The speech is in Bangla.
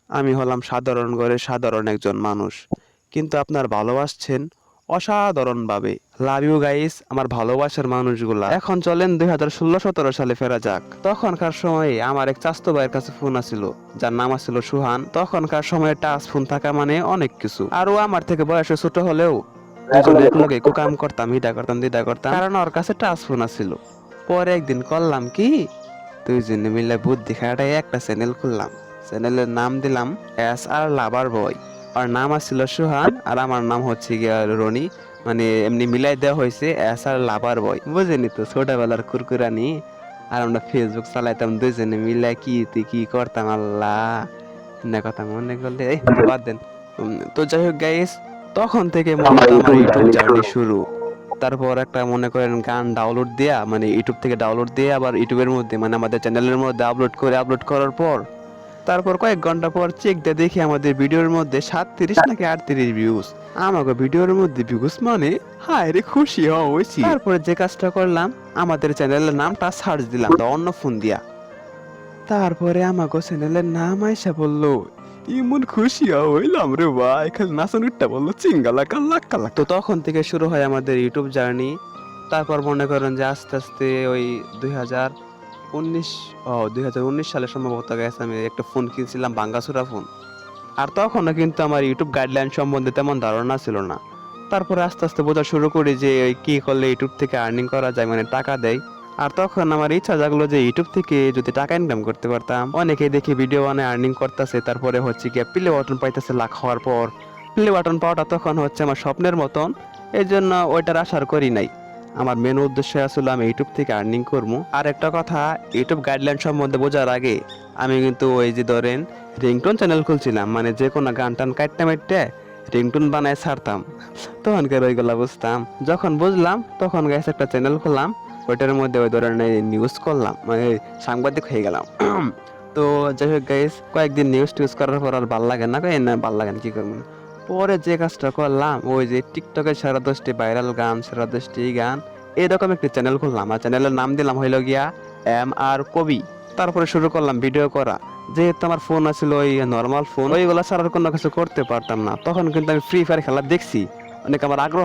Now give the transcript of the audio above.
আমি হলাম সাধারণ ঘরের সাধারণ একজন মানুষ, কিন্তু আপনার ভালোবাসছেন অসাধারণভাবে। লাভ ইউ গাইস, আমার ভালোবাসার মানুষগুলা। এখন চলেন 2016-17 সালে ফেরা যাক। তখনকার সময়ে আমার এক চাস্তো ভাইয়ের কাছে ফোন আছিল, যার নাম আছিল সুহান। তখনকার সময়ে টাচ ফোন থাকা মানে অনেক কিছু। আরও আমার থেকে বয়সে ছোট হলেও দুজনে এক লগে কুকাম করতাম, হিডা করতাম, দিদা করতাম, কারণ ওর কাছে টাচ ফোন আছিল। পরে একদিন করলাম কি, দুইজনে মিলে বুদ্ধি খাটাই একটা চ্যানেল খুললাম। চ্যানেলের নাম দিলাম SR লাভার বয়। আর নাম আছিল সুহান, আর আমার নাম হচ্ছে গিয়া রনি। মানে এমনি মিলাই দেওয়া হয়েছে SR লাভার বয়। বুঝেনি তো, ছোটবেলার কুরকুরানি। আর আমরা ফেসবুক চালাইতাম দুইজনে মিলে, কি তুই কি করতাম আল্লাহ, না কথা মনে করলে বাদ দেন। তো যাই হোক গাইস, তখন থেকে মূলত আমার ইউটিউব জার্নি শুরু। তারপর একটা মনে করেন গান ডাউনলোড দেয়া, মানে ইউটিউব থেকে ডাউনলোড দিয়ে আবার ইউটিউবের মধ্যে মানে আমাদের চ্যানেলের মধ্যে আপলোড করার পর তারপর কয়েক ঘন্টা পর চেক দিয়ে দেখি আমাদের ভিডিওর মধ্যে 37 নাকি 38 ভিউজ। আমাকে ভিডিওর মধ্যে ভিউজ মানে হায় রে, খুশি হওয়া হয়েছি। তারপরে যে কাজটা করলাম, আমাদের চ্যানেলের নামটা সার্চ দিলাম অন্য ফোন দিয়া। তারপরে আমাকে চ্যানেলের নাম আইসা বললো, ইমন খুশি হইলাম রে ভাই, খালি নাচনুরটা বললো চিঙ্গালা কাল্লা কাল্লা। তো তখন থেকে শুরু হয় আমাদের ইউটিউব জার্নি। তারপর মনে করেন যে আস্তে আস্তে ওই 2019 2019 সালে সম্ভবত গেছে, আমি একটা ফোন কিনছিলাম, ভাঙ্গাচোরা ফোন। আর তখনও কিন্তু আমার ইউটিউব গাইডলাইন সম্বন্ধে তেমন ধারণা ছিল না। তারপরে আস্তে আস্তে বোঝা শুরু করি যে কি করলে ইউটিউব থেকে আর্নিং করা যায়, মানে টাকা দেয়। আর তখন আমার ইচ্ছা জাগলো যে ইউটিউব থেকে যদি টাকা ইনকাম করতে পারতাম। অনেকে দেখি ভিডিও বানায় আর্নিং করতেছে, তারপরে হচ্ছে গিয়ে প্লে বাটন পাইতেছে লাখ হওয়ার পর। প্লে বাটন পাওয়াটা তখন হচ্ছে আমার স্বপ্নের মতন, এই জন্য ওইটার আশার করি নাই। আমার মেন উদ্দেশ্য আসলে আমি ইউটিউব থেকে আর্নিং করবো। আর একটা কথা, ইউটিউব গাইডলাইন সম্বন্ধে বোঝার আগে আমি কিন্তু ওই যে ধরেন রিংটোন চ্যানেল খুলছিলাম, মানে যে কোনো গান টান কাটতে মাইটে রিংটোন বানায় ছাড়তাম। তখনকার ওইগুলা বুঝতাম। যখন বুঝলাম তখন গাইছে একটা চ্যানেল খুললাম, ওইটার মধ্যে ওই ধরনের নিউজ করলাম, মানে সাংবাদিক হয়ে গেলাম। তো যাই হোক গাইস, কয়েকদিন নিউজ টিউজ করার পর আর ভাল লাগে না, না ভাল লাগে না, কি করবো। পরে যে কাজটা করলাম, ওই যে টিকটকে সেরা 10টি ভাইরাল গান, সেরা 10টি গান, এরকম একটি চ্যানেল খুললাম। আর চ্যানেলের নাম দিলাম হইল গিয়া MR কবি। তারপরে শুরু করলাম ভিডিও করা। যেহেতু আমার ফোন আছিল ওই নর্মাল ফোন, ওইগুলা ছাড়ার কোনো কিছু করতে পারতাম না। তখন কিন্তু আমি ফ্রি ফায়ার খেলা দেখছি, অনেক আমার আগ্রহ